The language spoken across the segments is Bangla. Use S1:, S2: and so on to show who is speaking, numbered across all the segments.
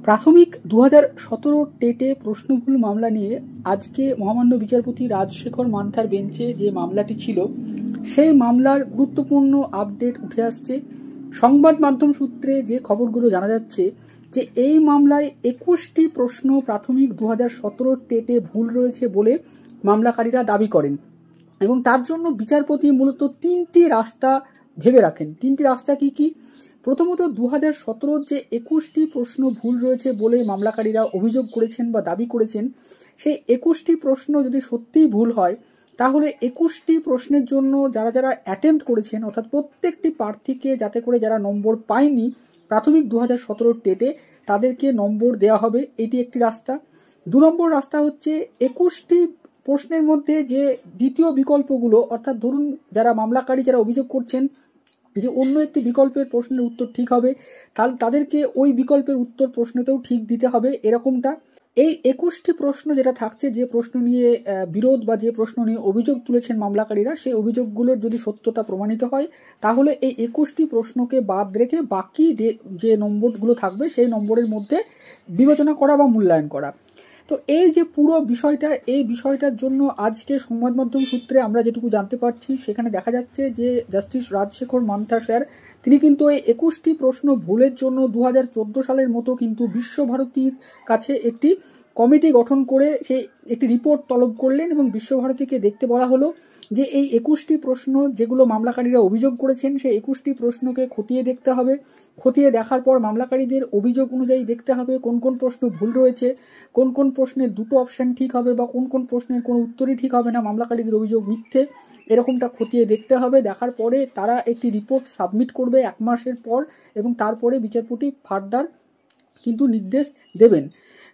S1: প্রাথমিক 2017 টেটে প্রশ্নভুল মামলা নিয়ে আজকে মহামান্য বিচারপতি রাজশেখর মান্থার বেঞ্চে যে মামলাটি ছিল সেই মামলার গুরুত্বপূর্ণ আপডেট উঠে আসছে। সংবাদ মাধ্যম সূত্রে যে খবরগুলো জানা যাচ্ছে যে এই মামলায় 21টি প্রশ্ন প্রাথমিক 2017 টেটে ভুল রয়েছে বলে মামলাকারীরা দাবি করেন এবং তার জন্য বিচারপতি মূলত তিনটি রাস্তা ভেবে রাখেন। তিনটি রাস্তা কি কি? প্রথমত 2017 যে 21টি প্রশ্ন ভুল রয়েছে বলে মামলাকারীরা অভিযোগ করেছেন বা দাবি করেছেন, সেই 21টি প্রশ্ন যদি সত্যিই ভুল হয় তাহলে 21টি প্রশ্নের জন্য যারা যারা অ্যাটেম্প্ট করেছেন অর্থাৎ প্রত্যেকটি প্রার্থীকে যাতে করে যারা নম্বর পায়নি প্রাথমিক 2017 টেটে তাদেরকে নম্বর দেওয়া হবে, এটি একটি রাস্তা। 2 নম্বর রাস্তা হচ্ছে 21টি প্রশ্নের মধ্যে যে দ্বিতীয় বিকল্পগুলো অর্থাৎ ধরুন যারা মামলাকারী যারা অভিযোগ করছেন যে অন্য একটি বিকল্পের প্রশ্নের উত্তর ঠিক হবে তাহলে তাদেরকে ওই বিকল্পের উত্তর প্রশ্নতেও ঠিক দিতে হবে, এরকমটা। এই 21টি প্রশ্ন যেটা থাকছে, যে প্রশ্ন নিয়ে বিরোধ বা যে প্রশ্ন নিয়ে অভিযোগ তুলেছেন মামলাকারীরা, সেই অভিযোগগুলোর যদি সত্যতা প্রমাণিত হয় তাহলে এই 21টি প্রশ্নকে বাদ রেখে বাকি যে নম্বরগুলো থাকবে সেই নম্বরের মধ্যে বিবেচনা করা বা মূল্যায়ন করা। তো এই যে পুরো বিষয়টা, এই বিষয়টার জন্য আজকে সংবাদ মাধ্যম সূত্রে আমরা যেটুকু জানতে পারছি সেখানে দেখা যাচ্ছে যে জাস্টিস রাজশেখর মান্থা স্যার তিনি কিন্তু এই 21টি প্রশ্ন ভুলের জন্য 2014 সালের মতো কিন্তু বিশ্বভারতীর কাছে একটি কমিটি গঠন করে সেই একটি রিপোর্ট তলব করলেন এবং বিশ্বভারতীকে দেখতে বলা হলো যে এই 21টি প্রশ্ন যেগুলো মামলাকারীরা অভিযোগ করেছেন সেই 21টি প্রশ্নকে খতিয়ে দেখতে হবে। খতিয়ে দেখার পর মামলাকারীদের অভিযোগ অনুযায়ী দেখতে হবে কোন কোন প্রশ্ন ভুল রয়েছে, কোন কোন প্রশ্নের দুটো অপশন ঠিক হবে বা কোন কোন প্রশ্নের কোনো উত্তরই ঠিক হবে না, মামলাকারীদের অভিযোগ মিথ্যে, এরকমটা খতিয়ে দেখতে হবে। দেখার পরে তারা একটি রিপোর্ট সাবমিট করবে 1 মাসের পর এবং তারপরে বিচারপতি ফার্দার কিন্তু নির্দেশ দেবেন।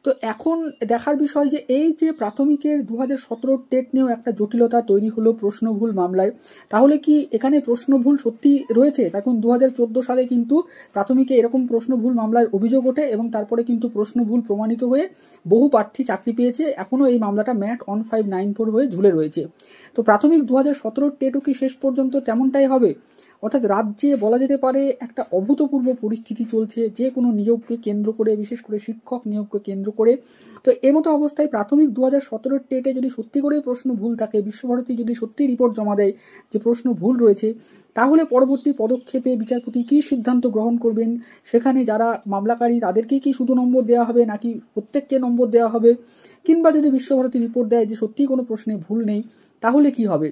S1: তো এখন দেখার বিষয় যে এই যে প্রাথমিকের 2017 টেট নিয়েও একটা জটিলতা তৈরি হলো প্রশ্নভুল মামলায়, তাহলে কি এখানে প্রশ্নভুল সত্যি রয়েছে? এখন 2014 সালে কিন্তু প্রাথমিকে এরকম প্রশ্নভুল মামলার অভিযোগ ওঠে এবং তারপরে কিন্তু প্রশ্নভুল প্রমাণিত হয়ে বহু প্রার্থী চাকরি পেয়েছে। এখনও এই মামলাটা ম্যাট 1594 হয়ে ঝুলে রয়েছে। তো প্রাথমিক 2017 টেটও কি শেষ পর্যন্ত তেমনটাই হবে? অর্থাৎ রাজ্যে বলা যেতে পারে একটা অভূতপূর্ব পরিস্থিতি চলছে যে কোনো নিয়োগকে কেন্দ্র করে, বিশেষ করে শিক্ষক নিয়োগকে কেন্দ্র করে। তো এমতো অবস্থায় প্রাথমিক 2017 টেটে যদি সত্যি করেই প্রশ্ন ভুল থাকে, বিশ্বভারতী যদি সত্যি রিপোর্ট জমা দেয় যে প্রশ্ন ভুল রয়েছে, তাহলে পরবর্তী পদক্ষেপে বিচারপতি কী সিদ্ধান্ত গ্রহণ করবেন? সেখানে যারা মামলাকারী তাদেরকে কি শুধু নম্বর দেওয়া হবে নাকি প্রত্যেককে নম্বর দেওয়া হবে? কিংবা যদি বিশ্বভারতী রিপোর্ট দেয় যে সত্যিই কোনো প্রশ্নে ভুল নেই, তাহলে কি হবে?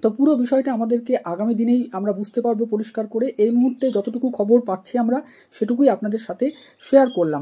S1: তো পুরো বিষয়টা আমাদেরকে আগামী দিনেই আমরা বুঝতে পারবো পরিষ্কার করে। এই মুহূর্তে যতটুকু খবর পাচ্ছি আমরা সেটুকুই আপনাদের সাথে শেয়ার করলাম।